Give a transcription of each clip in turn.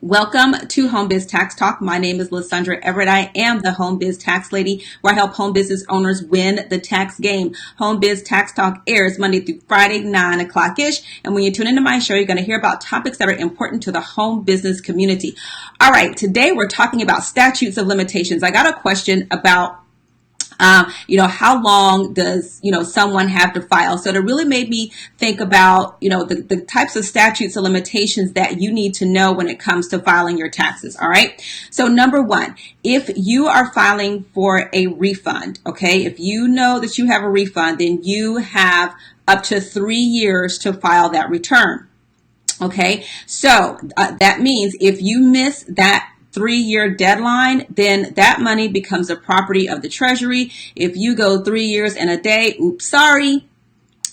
Welcome to Home Biz Tax Talk. My name is Lysandra Everett. I am the Home Biz Tax Lady, where I help home business owners win the tax game. Home Biz Tax Talk airs Monday through Friday, 9 o'clock-ish. And when you tune into my show, you're going to hear about topics that are important to the home business community. All right, today we're talking about statutes of limitations. I got a question about how long does, someone have to file? So it really made me think about, the types of statutes of limitations that you need to know when it comes to filing your taxes. All right. So number one, if you are filing for a refund, okay, if you know that you have a refund, then you have up to 3 years to file that return. Okay. So that means if you miss that 3-year deadline, then that money becomes a property of the Treasury. If you go 3 years and a day, oops, sorry,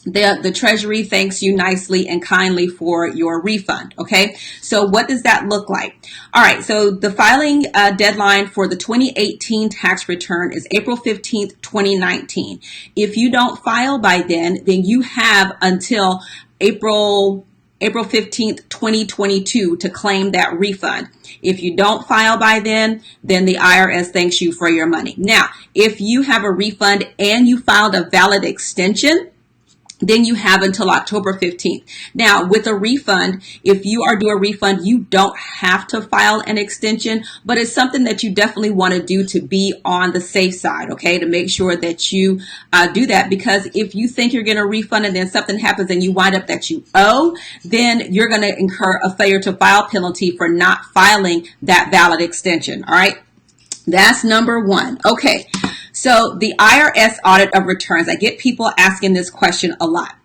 the Treasury thanks you nicely and kindly for your refund. Okay, so what does that look like? All right, so the filing deadline for the 2018 tax return is April 15th, 2019. If you don't file by then you have until April 15th, 2022 to claim that refund. If you don't file by then the IRS thanks you for your money. Now, if you have a refund and you filed a valid extension, then you have until October 15th. Now, with a refund, if you are due a refund, you don't have to file an extension, but it's something that you definitely want to do to be on the safe side, okay, to make sure that you do that, because if you think you're going to refund and then something happens and you wind up that you owe, then you're going to incur a failure to file penalty for not filing that valid extension, all right? That's number one. Okay. So the IRS audit of returns, I get people asking this question a lot.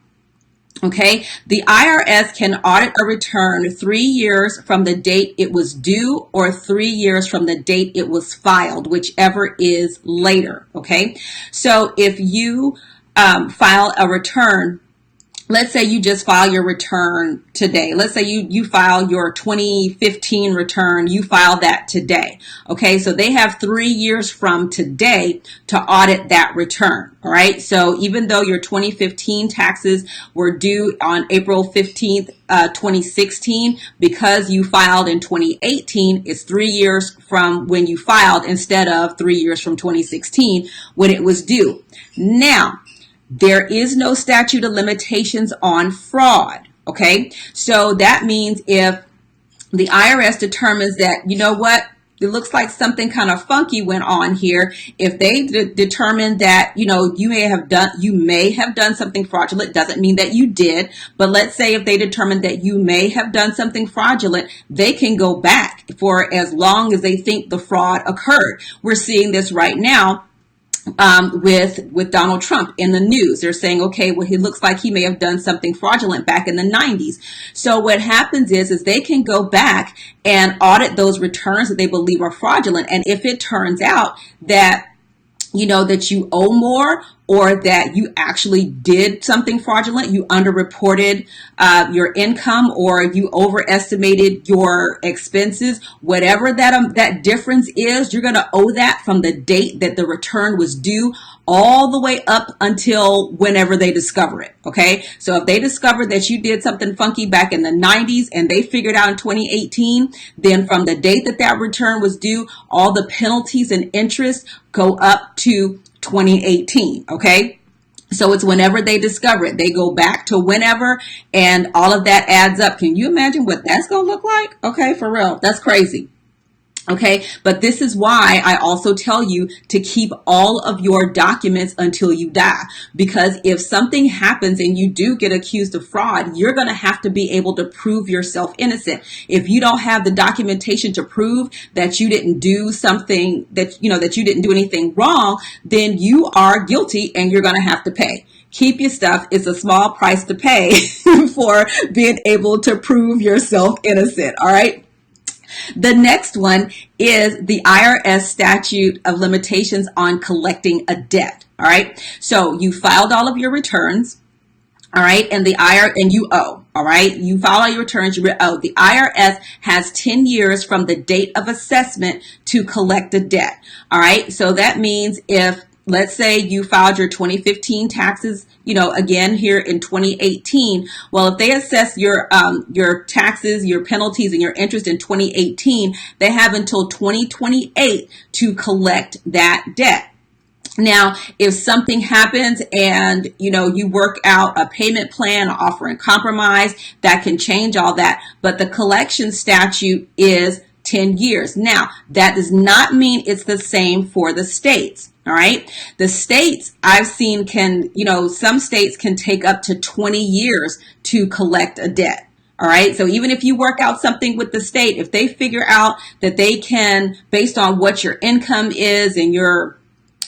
Okay, the IRS can audit a return 3 years from the date it was due or 3 years from the date it was filed, whichever is later. Okay, so if you file a return, let's say you just file your return today. Let's say you file your 2015 return, you file that today. Okay, so they have 3 years from today to audit that return. All right, so even though your 2015 taxes were due on April 15th, 2016, because you filed in 2018, it's 3 years from when you filed instead of 3 years from 2016 when it was due. Now, there is no statute of limitations on fraud, okay? So that means if the IRS determines that, you know what, it looks like something kind of funky went on here. If they determine that, you may have done something fraudulent, doesn't mean that you did, but let's say if they determine that you may have done something fraudulent, they can go back for as long as they think the fraud occurred. We're seeing this right now. With Donald Trump in the news. They're saying, okay, well, he looks like he may have done something fraudulent back in the 90s. So what happens is they can go back and audit those returns that they believe are fraudulent. And if it turns out that that you owe more, or that you actually did something fraudulent, you underreported your income, or you overestimated your expenses, whatever that difference is, you're going to owe that from the date that the return was due all the way up until whenever they discover it, okay? So if they discover that you did something funky back in the 90s and they figured out in 2018, then from the date that that return was due, all the penalties and interest go up to 2018, okay? So it's whenever they discover it. They go back to whenever, and all of that adds up. Can you imagine what that's going to look like? Okay, for real. That's crazy. Okay, but this is why I also tell you to keep all of your documents until you die. Because if something happens and you do get accused of fraud, you're going to have to be able to prove yourself innocent. If you don't have the documentation to prove that you didn't do something, that you didn't do anything wrong, then you are guilty and you're going to have to pay. Keep your stuff. It's a small price to pay for being able to prove yourself innocent. All right. The next one is the IRS statute of limitations on collecting a debt. All right. So you filed all of your returns. All right. And you owe. All right. You file all your returns. You owe. The IRS has 10 years from the date of assessment to collect a debt. All right. So that means if let's say you filed your 2015 taxes, again here in 2018. Well, if they assess your taxes, your penalties, and your interest in 2018, they have until 2028 to collect that debt. Now, if something happens and, you work out a payment plan, offer in compromise, that can change all that. But the collection statute is 10 years. Now, that does not mean it's the same for the states. All right. The states I've seen some states can take up to 20 years to collect a debt. All right. So even if you work out something with the state, if they figure out that they can, based on what your income is and your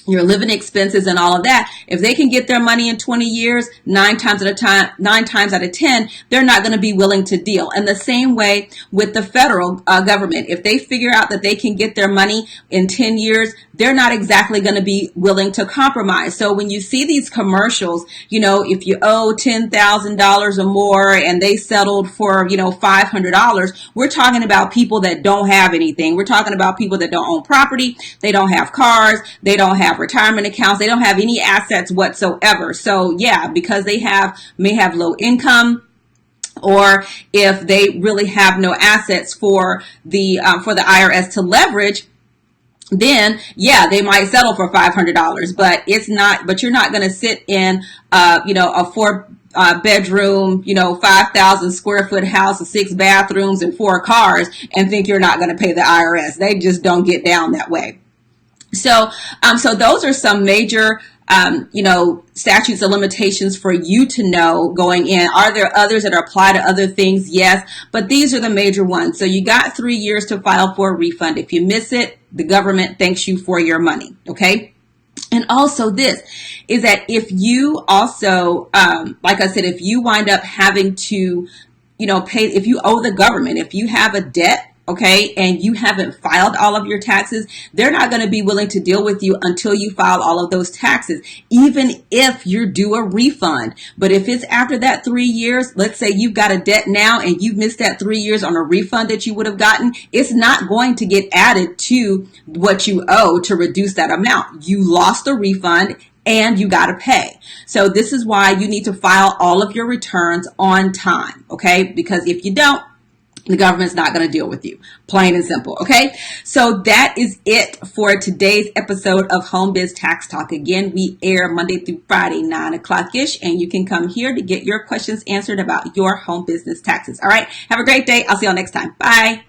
living expenses and all of that, if they can get their money in 20 years, 9 times out of 10, they're not going to be willing to deal. And the same way with the federal government, if they figure out that they can get their money in 10 years, they're not exactly going to be willing to compromise. So when you see these commercials, if you owe $10,000 or more and they settled for, $500, we're talking about people that don't have anything. We're talking about people that don't own property. They don't have cars. They don't have retirement accounts. They don't have any assets whatsoever. So yeah, because they may have low income, or if they really have no assets for the IRS to leverage, then yeah, they might settle for $500, but you're not going to sit in, a 4 bedroom, 5,000 square foot house with 6 bathrooms and 4 cars and think you're not going to pay the IRS. They just don't get down that way. So those are some major, statutes of limitations for you to know going in. Are there others that apply to other things? Yes, but these are the major ones. So you got 3 years to file for a refund. If you miss it, the government thanks you for your money. Okay. And also this is that if you also, like I said, if you wind up having to, pay, if you owe the government, if you have a debt, okay, and you haven't filed all of your taxes, they're not going to be willing to deal with you until you file all of those taxes, even if you're due a refund. But if it's after that 3 years, let's say you've got a debt now and you've missed that 3 years on a refund that you would have gotten, it's not going to get added to what you owe to reduce that amount. You lost a refund and you got to pay. So this is why you need to file all of your returns on time, okay? Because if you don't, the government's not going to deal with you. Plain and simple. Okay. So that is it for today's episode of Home Biz Tax Talk. Again, we air Monday through Friday, 9 o'clock-ish, and you can come here to get your questions answered about your home business taxes. All right. Have a great day. I'll see y'all next time. Bye.